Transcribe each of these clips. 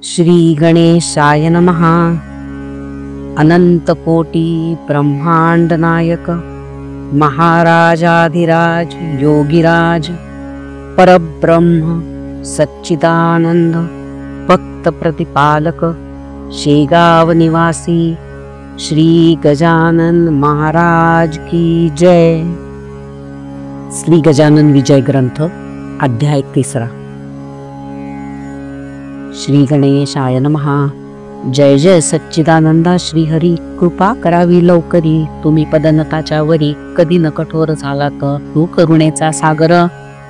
श्री गणेशाय नमः। अनंतकोटी ब्रह्मांड नायक महाराजाधिराज योगीराज परब्रह्म सच्चिदानंद भक्त प्रतिपालक शेगाव निवासी श्री गजानन महाराज की जय। श्री गजानन विजय ग्रंथ अध्याय 3। श्री गणेशाय नमः। जय जय सच्चिदानंदा श्री हरी, कृपा करावी लवकरी, तुम्ही पदनताच्या वरी, कधी न कठोर झाला तर तू करुणेचा सागर,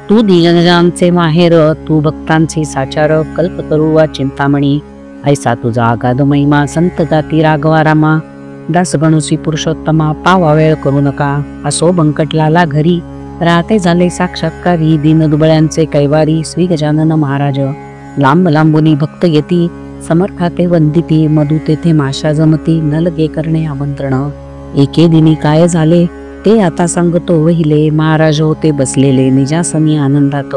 तू दिग्गजांचे माहेर, तू भक्तांचे साचार, कल्पतरुवा चिंतामणी, ऐसा तुझा अगाध महिमा, संत जाती राघवा रामा, दास गणुसी पुरुषोत्तमा, पावा वेळ करू नका, असो बंकटलाला घरी, राहते झाले साक्षात्कारी, दीन दुबळ्यांचे कैवारी, श्री गजानन महाराज, लांब लांबुनी भक्त येती, समर्थाते वंदिती, मधु तेथे माशा जमती, न लगे करणे आमंत्रण, एके दिनी काय झाले ते आता सांगतो वहिले, महाराज होते बसलेले निजासनी आनंदात,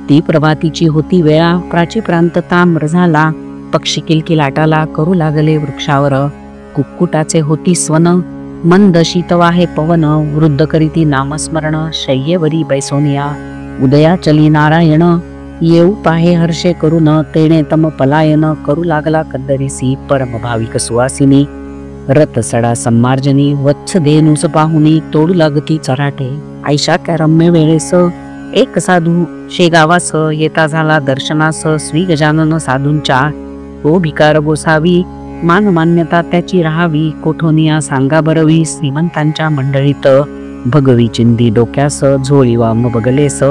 ती प्रभातीची होती वेळा, प्राची प्रांत ताम्र झाला, पक्षी किलकिलाटाला करू लागले वृक्षावर, कुक्कुटाचे होती स्वन, मंद शीतवाहे पवन, वृद्ध करीती नामस्मरण, शय्येवरी बैसोनिया, उदया चली नारायण, येऊ पाहे हर्षे करून, तेणे तम पलायन, करू लागला कद्दरीसी, परम भाविक सुवासिनी, रथ सडा सम्मार्जनी, वत्स धेनुस पाहुनी, तोडू लागती चराटे, ऐशा त्या रम्य वेळेस, एक साधू शेगावास, येता झाला दर्शनास, श्री गजानन साधूंच्या, तो भिकार गोसावी, मान मान्यता त्याची राहावी, कोठोनिया सांगा बरवी, श्रीमंतांच्या मंडळीत, भगवी चिंदी डोक्यास, झोळी वाम बगलेस,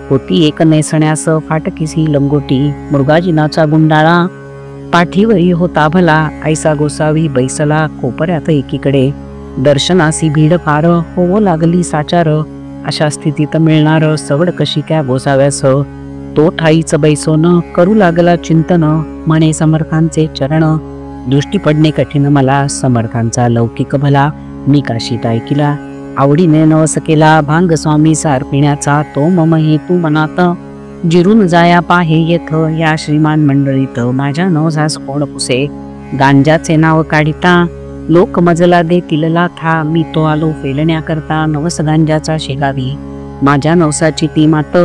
होती एक नेसण्यास, फाटकीसी लंगोटी, मृगाजिनाचा गुंडाळा, पाठीवरी होता भला, ऐसा गोसावी बैसला, कोपऱ्यात एकीकडे, दर्शनासी भीड फार, होवो लागली साचार, अशा स्थितीत मिळणार सवड कशी त्या गोसाव्यास, तो ठाईच बैसोन, करू लागला चिंतन, म्हणे समर्थांचे चरण, दृष्टी पडणे कठीण मला, समर्थांचा लौकिक भला, मी काशीत ऐकिला, आवडीने नवस केला, भांग स्वामी सार पिण्याचा, तो मम हेतू मनात, जिरून जाया पाहे येथ, या श्रीमान मंडळीत, माझ्या नवसास कोण पुसे, गांजाचे नाव काढिता, लोक मजला देतील लाथा, मी तो आलो फेलण्याकरता, नवस गांजाचा शेगावी, माझ्या नवसाची ती मात,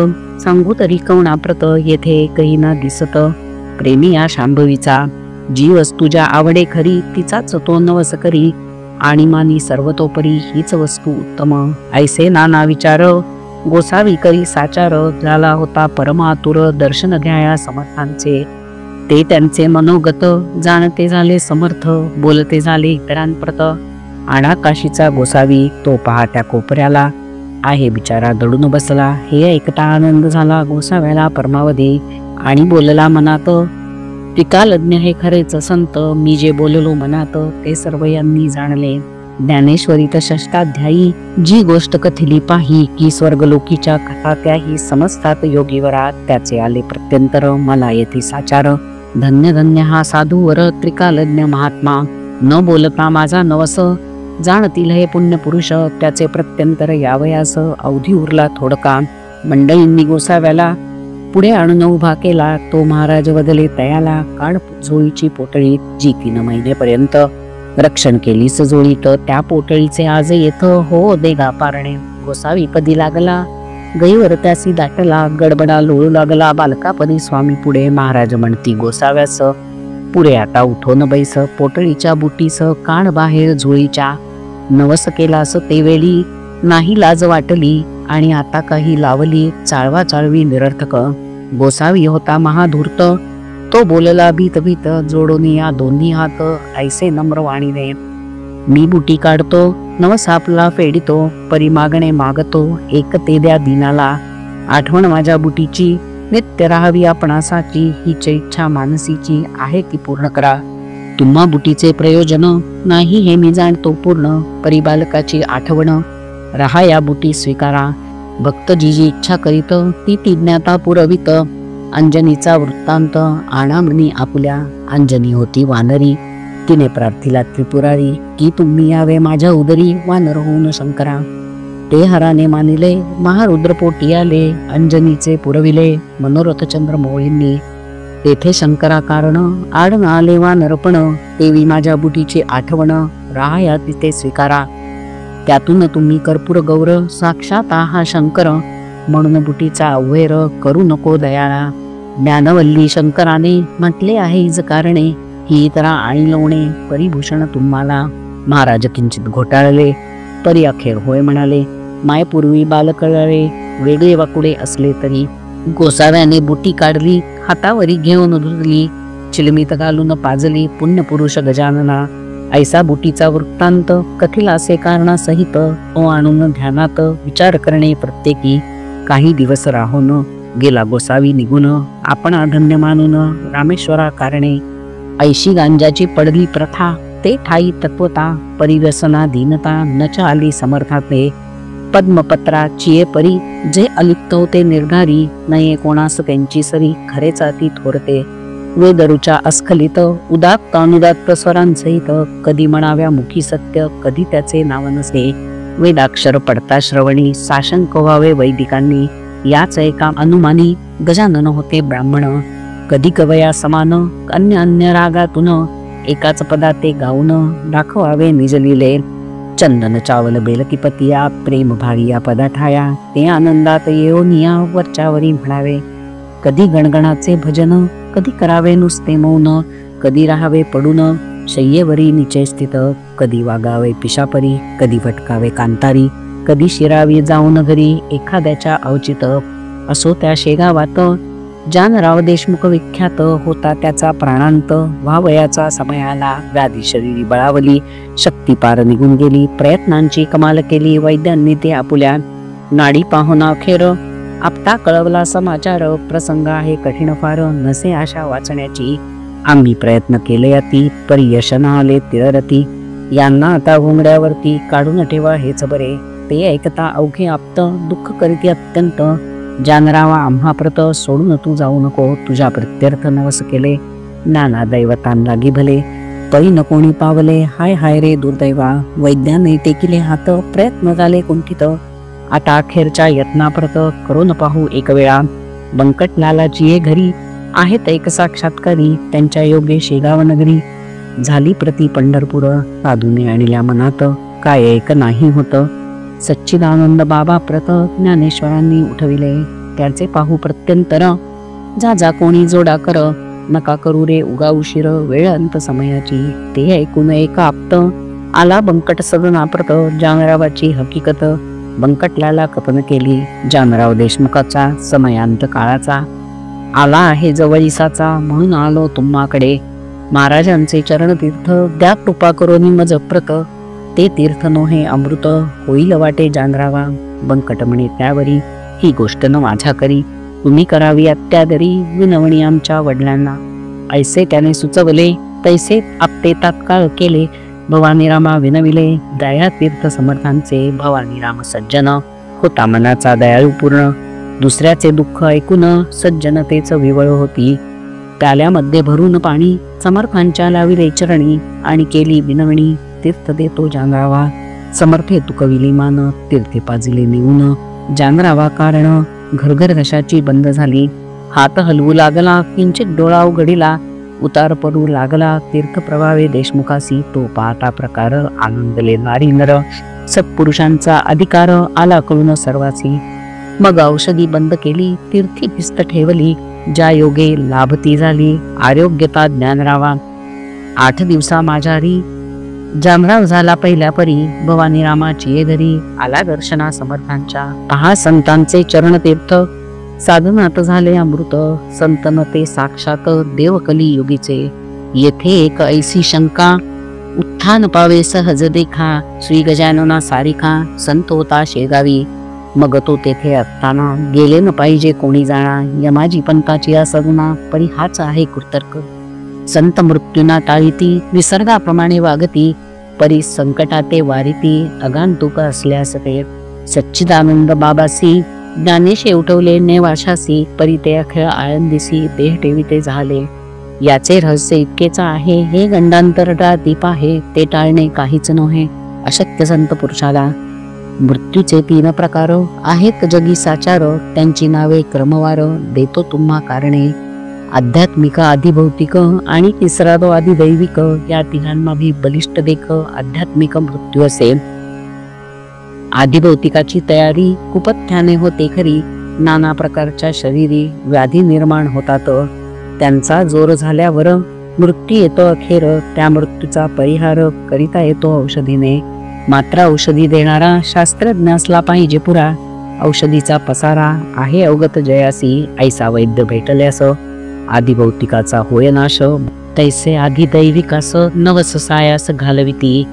सांगू तरी कवणाप्रत, येथे एकही न दिसत, प्रेमी या शांभवीचा, जी वस्तू ज्या आवडे खरी, तिचाच तो नवस करी, आणि मानी सर्वतोपरी हीच वस्तू उत्तम, ऐसे नाना विचार, गोसावी करी साचार, झाला होता परमातुर, दर्शन घ्याया समर्थांचे, ते त्यांचे मनोगत, जाणते झाले समर्थ, बोलते झाले इतरांप्रत, आणा काशीचा गोसावी, तो पहा त्या कोपऱ्याला, आहे बिचारा दडून बसला, हे ऐकता आनंद झाला गोसाव्याला परमावधी, आणि बोलला मनात, त्रिकालज्ञ हे खरेच संत, मी जे बोललो मनात, ते सर्व यांनी जाणले, ज्ञानेश्वरीत षष्टाध्यायी, जी गोष्ट कथिली पाही, की स्वर्गलोकीच्या कथा त्याही समजतात योगीवरा, त्याचे आले प्रत्यंतर, मला येथे साचार, धन्य धन्य हा साधूवर, त्रिकालज्ञ महात्मा, न बोलता माझा नवस, जाणतील हे पुण्य पुरुष, त्याचे प्रत्यंतर यावयास, अवधी उरला थोडका, मंडळींनी गोसाव्याला पुढे आणून उभा केला, तो महाराज बदले तयाला, काढ झोळीची पोटळी, जी 3 महिनेपर्यंत रक्षण केलीस जोळीत, त्या पोटळीचे आज येथ हो देगा पारणे, गोसावी पदी लागला, गईवर त्यासी दाटला, गडबडा लोळू लागला, बालकापदी स्वामी पुढे, महाराज म्हणती गोसाव्यास, पुढे आता उठो न बैस, पोटळीच्या बुटीस, काढ बाहेर झोळीच्या, नवस केलास ते वेळी, नाही लाज वाटली, आणि आता काही लावली, चाळवा चाळवी निरर्थक, गोसावी होता महाधूर्त, तो बोलला भीत भीत, जोडून या दोन्ही हात, ऐसे नम्र वाणीने, मी बुटी काढतो, नवस आपला फेडितो, परी मागणे मागतो, एक ते द्या दिनाला, आठवण माझ्या बुटीची, नित्य राहावी आपणासाची, हीच इच्छा मानसीची, आहे ती पूर्ण करा, तुम्हा बुटीचे प्रयोजन, नाही हे मी जाणतो पूर्ण, परी बालकाची आठवण, रहा या बुटी स्वीकारा, भक्त जी जी इच्छा करीत, ती ती ज्ञाता पुरवित, अंजनीचा वृत्तांत, आणामनी आपुल्या, अंजनी होती वानरी, तिने प्रार्थिला त्रिपुरारी, की तुम्ही यावे माझ्या उदरी, वानर होऊन शंकरा, ते हराने मानिले, महारुद्र पोटी आले, अंजनीचे पुरविले, मनोरथ चंद्र मोळींनी, तेथे शंकरा कारण आडन आले वा नरपण, देवी माझ्या बुटीची आठवण, राहाया तिथे स्वीकारा. त्यातून तुम्ही कर्पूर गौर, साक्षात आहा शंकर, म्हणून बुटीचा अवैर करू नको दयाळा. ज्ञानवल्ली शंकराने म्हटले आहे इज कारणे, ही तरा आणि लोणे परिभूषण तुम्हाला. महाराज किंचित घोटाळले, परी अखेर होय म्हणाले. मायपूर्वी बालकळले, वेगळे वाकुडे असले तरी. गोसाव्याने बुटी काढली, हातावरी घेऊन धुतली, चिलमीत घालून पाजली पुण्यपुरुष गजानना. ऐसा बुटीचा वृत्तांत कथिल असे कारणासहित तो आणून ध्यानात विचार करणे प्रत्येकी. काही दिवस राहून गेला गोसावी निघून, आपण धन्य मानून रामेश्वरा कारणे. ऐशी गांजाची पडली प्रथा, ते ठाई तत्वता, परिव्यसना दीनता न आली समर्थाते. पद्मपत्रा चिये परी, जे अलिप्त होते निर्धारी, नये कोणास त्यांची सरी, खरेच अति थोरते. वेदरुच्या अस्खलित उदात्त अनुदात्त स्वरांसहित, कधी म्हणाव्या मुखी सत्य, कधी त्याचे नाव नसे. वेदाक्षर पडता श्रवणी, साशंक व्हावे वैदिकांनी, याच एका अनुमानी गजानन होते ब्राह्मण. कधी कवया समान अन्य अन्य रागातून, एकाच पदा ते गाऊन दाखवावे निजलिले. चंदन चावल बेलकीपतिया, प्रेम भारी या पदा ठाया, ते आनंदात येऊनिया वरच्यावरी म्हणावे. कधी गणगणाचे भजन, कधी करावे नुसते मौन, कधी राहावे पडून शय्येवरी निचे स्थित, कधी वागावे पिशापरी, कधी भटकावे कांतारी, कधी शिरावी जाऊन घरी एखाद्याच्या अवचित. असो त्या शेगावात जानराव देशमुख विख्यात, होता त्याचा प्राणांत. व्हावयाचा समय आला, व्याधी शरीरी बळावली, शक्ती पार निघून गेली, प्रयत्नांची कमाल केली वैद्यांनी ते आपुल्या. नाडी पाहून अखेर आपटा कळवला समाचार, प्रसंग आहे कठीण फार, नसे आशा वाचण्याची. आम्ही प्रयत्न केले अति, परी यश न आले तिळरती. यांना आता घोंगड्यावरती काढून ठेवा हेच बरे, ते ऐकता अवघे आप्त, दुःख करीती अत्यंत. जानरावा आम्हा प्रत, सोडून तू जाऊ नको, तुझ्या प्रत्यर्थ नवस केले, नाना दैवतांलागी भले, परी न कोणी पावले, हाय हाय रे दुर्दैवा. वैद्याने टेकिले हात, प्रयत्न झाले कुंठित, आता अखेरच्या यत्नाप्रत करून पाहू एक वेळा. बंकटलालाची ये घरी आहेत एक साक्षात्कारी, त्यांच्या योगे शेगाव नगरी. झाली प्रति पंढरपूर, साधूने आणल्या मनात, काय एक नाही होत. सच्चिदानंद बाबा प्रत, ज्ञानेश्वरांनी उठविले, त्याचे पाहू प्रत्यंतर. जा जा कोणी जोडा कर, नका करू रे उगा उशीर, वेळ अंत समयाची. ते ऐकून एक आप्त, आला बंकट सदनाप्रत, जानरावाची हकीकत. बंकटलाला कथन केली, जानराव देशमुखाचा समयांत काळाचा. आला आहे जवळीसाचा, म्हणून आलो तुम्हाकडे. महाराजांचे चरणतीर्थ द्या कृपा करोनी मज प्रत, ते तीर्थ नोहे अमृत, होईल वाटे जानरावा. बंकट म्हणे त्यावरी, ही गोष्ट न माझ्या करी, तुम्ही करावी अत्यादरी, विनवणी आमच्या वडिलांना. ऐसे त्याने सुचवले, तैसे आपटे तात्काळ केले. भवानीरामा विनविले, दया तीर्थ समर्थांचे. भवानीराम सज्जन होता मनाचा दयाळू पूर्ण, दुसऱ्याचे दुःख ऐकून सज्जनतेच विवळ होती. प्याल्यामध्ये भरून पाणी समर्थांच्या लाविले चरणी, आणि केली विनवणी, तीर्थ देतो जानरावा. समर्थे तुकविली मान, तीर्थे पाजिले निवून. जानरावा कारण घरघर घशाची बंद झाली, हात हलवू लागला, किंचित डोळा उघडिला, उतार पडू लागला तीर्थ प्रभावे देशमुखासी. तो पाहता प्रकार आनंदले नारी नर, सत्पुरुषांचा अधिकार आला कळून सर्वासी. मग औषधी बंद केली, तीर्थी भिस्त ठेवली, ज्या योगे लाभती झाली आरोग्यता ज्ञानरावा. 8 दिवसा माझ्यारी जानराव झाला पहिल्या परी, भवानीरामाची ये घरी आला दर्शना समर्थांच्या. पहा संतांचे चरणतीर्थ, साधनात झाले अमृत, संतनते साक्षात देवकली योगीचे. येथे एक ऐसी शंका, उत्थान पावे सहज देखा, श्री गजानना सारिखा, संत होता शेगावी. मग तो तेथे असताना गेले न पाहिजे कोणी जाणा, यमाजी पंथाची असदना, परी हाच आहे कृतर्क. संत मृत्यूना टाळीती, विसर्गाप्रमाणे वागती, परी संकटाते वारिती, अगांतुक असल्यास ते. सच्चिदानंद बाबासी ज्ञानेशे उठवले नेवाशासी, परी ते अखेळ आळंदीसी देह ठेविते झाले. याचे रहस्य इतकेच आहे, हे गंडांतरटा दीप आहे, ते टाळणे काहीच नव्हे अशक्य संत पुरुषाला. मृत्यूचे 3 प्रकार आहेत जगी साचार, त्यांची नावे क्रमवार देतो तुम्हा कारणे. आध्यात्मिक, आधिभौतिक आणि तिसरा तो आधिदैविक, या तिघांना भी बलिष्ठ देख आध्यात्मिक मृत्यू असेल. आधिभौतिकाची तयारी कुपथ्याने होते खरी, नाना प्रकारच्या शरीरी व्याधी निर्माण होतात. त्यांचा जोर झाल्यावर मृत्यू येतो अखेर. त्या मृत्यूचा परिहार करिता येतो औषधीने. मात्र औषधी देणारा शास्त्रज्ञ असला पाहिजे पुरा. औषधीचा पसारा आहे अवगत जयासी, ऐसा वैद्य भेटल्यास आधिभौतिकाचा होय नाश. तैसे आधिदैविकास नवस सायास घालविती.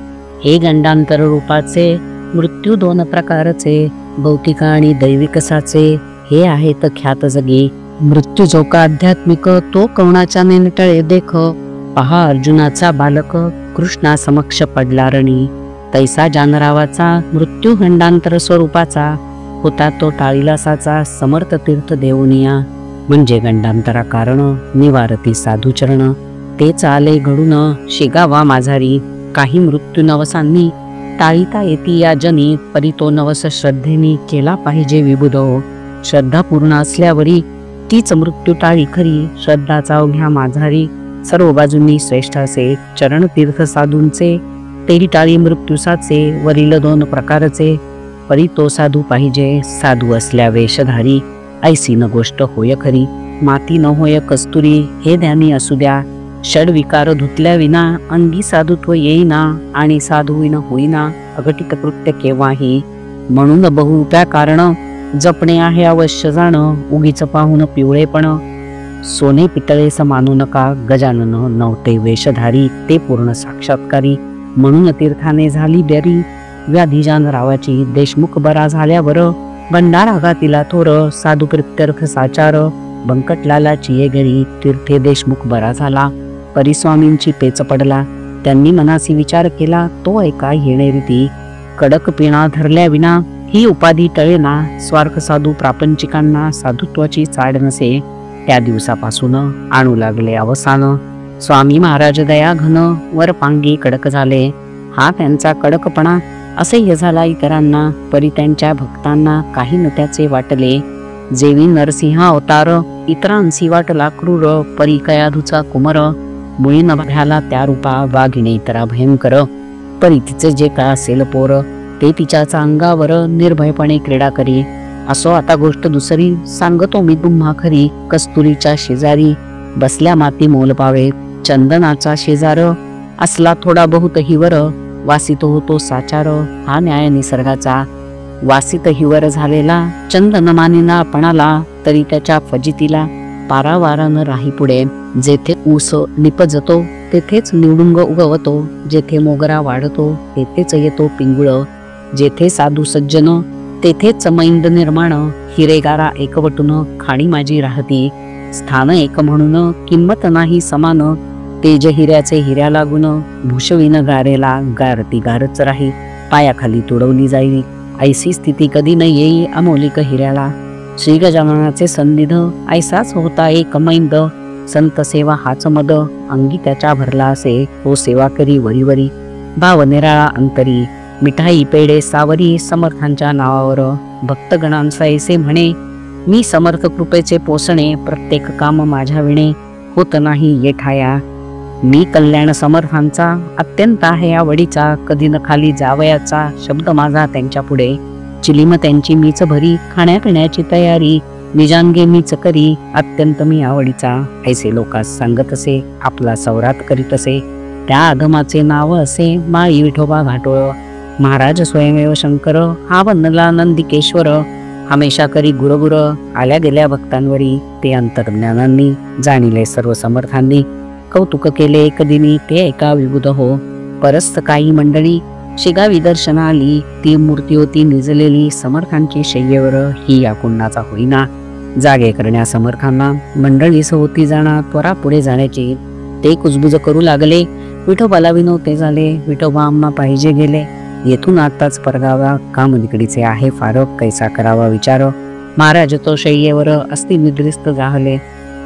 हे गंडांतर रूपाचे मृत्यू दोन प्रकारचे, भौतिक आणि दैविकसाचे हे आहेत ख्यात जगी. मृत्यू जो का आध्यात्मिक तो कवणाच्या नेनटळे देख. पहा अर्जुनाचा बालक कृष्णा समक्ष पडला रणी. तैसा जानरावाचा मृत्यू गंडांतर स्वरूपाचा, होता तो टाळीलासाचा समर्थ तीर्थ देऊनिया. म्हणजे गंडांतरा कारण निवारती साधुचरण. ते चाले घडून शिगावा माझारी. काही मृत्यू नवसांनी टाळीता येती या जनी. परी तो नवस श्रद्धेनी केला पाहिजे विबुध. श्रद्धा पूर्ण असल्यावरी तीच मृत्यू टाळी खरी. श्रद्धाचा अवघ्या माझारी सर्व बाजूंनी श्रेष्ठ असे. चरण तीर्थ साधूंचे तेही टाळी मृत्यूसाचे. वरील दोन प्रकारचे परी तो साधू पाहिजे. साधू असल्या वेशधारी ऐसी न गोष्ट होय खरी. माती न होय कस्तुरी हे ध्यानी असू द्या. षडविकार धुतल्या विना अंगी साधुत्व येईना. आणि साधू विना होईना अघटित कृत्य केव्हाही. म्हणून बहुरूप्या कारण जपणे आहे अवश्य जाण. उगीच पाहून पिवळेपण सोने पितळेस मानू नका. गजानन नव्हते वेशधारी ते पूर्ण साक्षात्कारी. म्हणून तीर्थाने झाली बेरी व्याधी जानरावाची. देशमुख बरा झाल्यावर भंडारा घातिला थोर. साधू प्रित्यर्थ साचार बंकटलालाची ये गरी. तीर्थे देशमुख बरा झाला परिस्वामींची पेच पडला. त्यांनी मनासी विचार केला तो ऐका येणे रीती. कडक पिणा धरल्या विना ही उपाधी टळेना. स्वार्थ साधू प्रापंचिकांना साधुत्वाची चाड नसे. त्या दिवसापासून आणू लागले अवसान. स्वामी महाराज दया घन वर पांगी कडक झाले. हा त्यांचा कडकपणा असह्य झाला इतरांना. परी त्यांच्या भक्तांना काही न त्याचे वाटले. जेवी नरसिंह अवतार इतरांसी वाटला क्रूर. परी कयाधूचा कुमर मुळी न भ्याला त्या रूपा. वाघिणे इतरा भयंकर परी तिचे जे काय असेल पोर. ते तिच्याचा अंगावर निर्भयपणे क्रीडा करी. असो आता गोष्ट दुसरी सांगतो मी तुम्हा खरी. कस्तुरीच्या शेजारी बसल्या माती मोल पावे. चंदनाचा शेजार असला थोडा बहुत हिवर. वासित होतो साचार हा न्याय निसर्गाचा. वासित हिवर झालेला चंदन मानिना आपणाला. तरी त्याच्या फजितीला पारावारा न राही पुढे. जेथे ऊस निपजतो तेथेच निवडुंग उगवतो. जेथे मोगरा वाढतो तेथेच येतो पिंगुळ. जेथे साधू सज्जन तेथेच मैंद निर्माण. हिरेगारा एकवटून खाणी माझी राहती. स्थान एक म्हणून किंमत नाही समान. तेज हिऱ्याचे हिऱ्या लागून भूषविन गारेला. गारती गारच राही पायाखाली तुडवली जाईल. ऐसी स्थिती कधी न येई अमोलिक हिऱ्याला. श्री गजाननाचे सन्निध ऐसाच होता एक मैंद. संत सेवा हाच मद अंगी त्याच्या भरला असे. तो सेवा करी वरीवरी भाव निराळा अंतरी. मिठाई पेढे सावरी समर्थांच्या नावावर. भक्तगणांचा ऐसे म्हणे मी समर्थ कृपेचे पोसणे. प्रत्येक काम माझ्या विणे होत नाही येठाया. मी कल्याण समर्थांचा अत्यंत आहे आवडीचा. कधी न खाली जावयाचा शब्द माझा त्यांच्या पुढे. चिलीम त्यांची मीच भरी खाण्यापिण्याची तयारी. निजांगे मीच करी अत्यंत मी आवडीचा. ऐसे लोकास सांगत असे आपला सौरात करीत असे. त्या अधमाचे नाव असे माळी विठोबा घाटोळ. महाराज स्वयंमेव शंकर हा बनला नंदिकेश्वर. हमेशा करी गुरगुर आल्या गेल्या भक्तांवरी. ते अंतर्ज्ञानांनी जाणिले सर्व समर्थांनी. कौतुक केले एकदिनी ते एका विबुध हो. परस्त काही मंडळी शिगावी दर्शना आली. ती मूर्ती होती निजलेली समर्थांची शय्येवर. ही या कुंडाचा होईना. जागे करण्या समर्थांना मंडळीस होती जाणा त्वरा पुढे जाण्याची. ते कुजबुज करू लागले विठोबाला विनवते झाले. विठोबा आम्हा पाहिजे गेले. येथून आताच परगावा काम निकडीचे आहे फार. कैसा करावा विचार. महाराज तो शय्येवर अस्ति निद्रिस्त जाहले.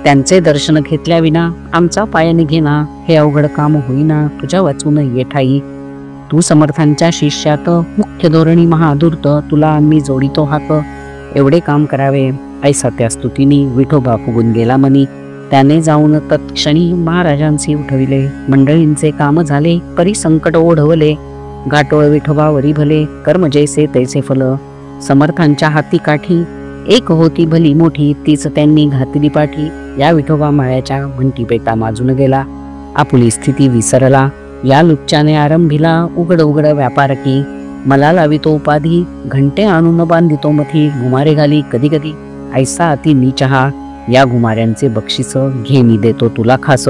त्यांचे दर्शन घेतल्या विना आमचा पाय निघेना. हे अवघड काम होईना तुझ्या वाचून येठाई. तू समर्थांच्या शिष्यात मुख्य धोरणी महाधूर्त. तुला आम्ही जोडितो हाक एवढे काम करावे. ऐसा त्या स्तुतीनी विठोबा फुगून गेला मनी. त्याने जाऊन तत्क्षणी महाराजांसी उठविले. मंडळींचे काम झाले, परी संकट ओढवले. गाठोळ विठोबावरी भले, कर्म जैसे तैसे फल. समर्थांच्या हाती काठी, एक होती भली मोठी, तीच त्यांनी घातली पाठी. या विठोबा माळ्याच्या म्हणती पेटा माजून गेला. आपुली स्थिती विसरला, या लुच्च्याने आरंभिला. उघड उघड व्यापार की, मला लावितो उपाधी. घंटे आणून बांधितो मथी, घुमारे घाली कधी कधी. ऐसा अति नीचहा, या घुमाऱ्यांचे बक्षीस. घे मी देतो तुला खास.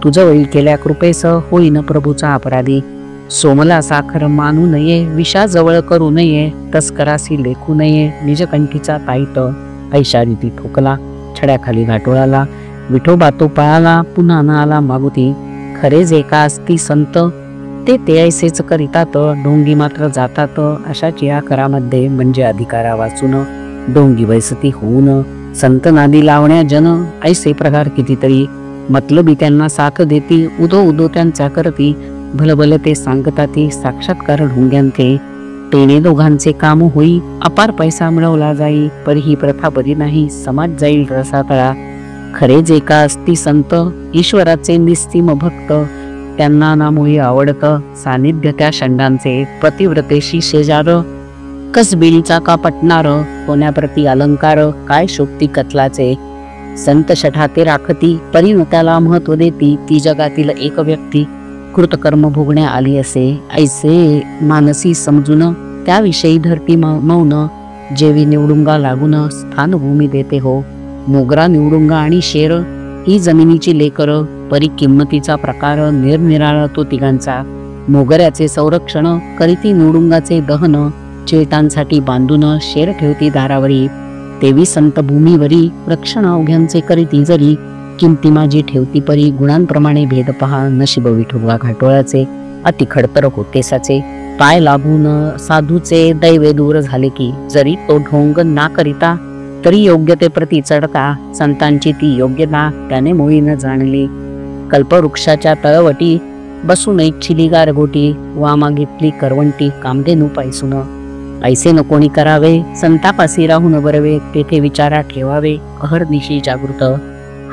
तुझं वैल केल्या कृपेस, होईन प्रभूचा अपराधी. सोमला साखर मानू नये, विषा जवळ करू नये. तस्करासी लेखू नये, निजकंठीचा ताईत. ऐशा रीती ठोकला, छड्याखाली घाटोळाला. विठोबा तो पळाला, पुन्हा न आला मागुती. खरेच एका असती संत, ते ऐसेच करीतात. ढोंगी मात्र जातात, अशाच या करामध्ये म्हणजे अधिकारा वाचून. ढोंगी वैसती होऊन संत नादी लावण्या जन. ऐसे प्रकार कितीतरी, मतलबी त्यांना साथ देती. उदो उदो त्यांचा करती, भलभल ते सांगताती. साक्षात्कार ढोंग्यांचे, तेने दोघांचे काम होई. अपार पैसा मिळवला जाई, पर ही प्रथा बरी नाही. समाज जाईल रसातळा. खरेच एका असती संत, ईश्वराचे निस्तीम भक्त. त्यांना नामोही आवडतं, सानिध्य त्या षंडांचे. पतिव्रतेशी शेजार, कसबिळीचा का पटणार. कोण्याप्रती अलंकार, काय शोभती कतलाचे. संत शठाते राखती, परीन त्याला महत्व देती. ती जगातील एक व्यक्ती, कृतकर्म भोगण्या आली असे. ऐसे मानसी समजून, त्याविषयी धरती मौन. जेवी निवडुंगा लागून, स्थानभूमी देते हो. मोगरा निवडुंगा आणि शेर, ही जमिनीची लेकर. परी किंमतीचा प्रकार, निरनिराळा तो तिघांचा. मोगऱ्याचे संरक्षण, करीती निवडुंगाचे दहन. चिळटांसाठी बांधून, शेर ठेवती दारावरी. तेवी संत भूमीवरी, रक्षण अवघ्यांचे करीती जरी. किंमती माझी ठेवती परी, गुणांप्रमाणे भेद पहा. नशीब विठोबा घाटोळाचे, अति खडतर होते साचे. पाय लागून साधूचे, दैवे दूर झाले की. जरी तो ढोंग ना करिता, तरी योग्यतेप्रती चढता. संतांची ती योग्यता, त्याने मुळी न जाणली. कल्पवृक्षाच्या तळवटी, बसून इच्छिली गारगोटी. वामा घेतली करवंटी, कामधेनू पायसून. ऐसे न कोणी करावे, संतापासी राहून बरवे. तेथे विचारा ठेवावे, अहर्निशी जागृत.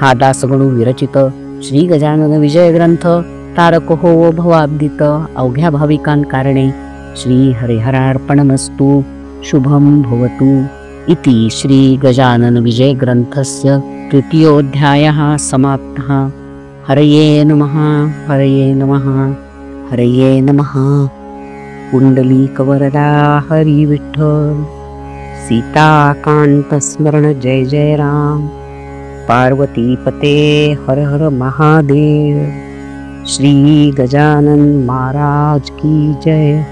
हा दासगणू विरचित, श्री गजानन विजय ग्रंथ. तारक हो भवाब्दित, अवघ्या भाविकां कारणे. श्री हरिहरार्पणमस्तु. शुभम भवतु. इति श्री गजानन विजय ग्रंथस्य तृतीयोऽध्यायः समाप्तः. हरये नमः, हरये नमः, हरये नमः. पुंडलीकवरदा हरि विठ्ठल. सीताकांत स्मरण जय जय राम. पार्वती पते हर हर महादेव. श्री गजानन महाराज की जय.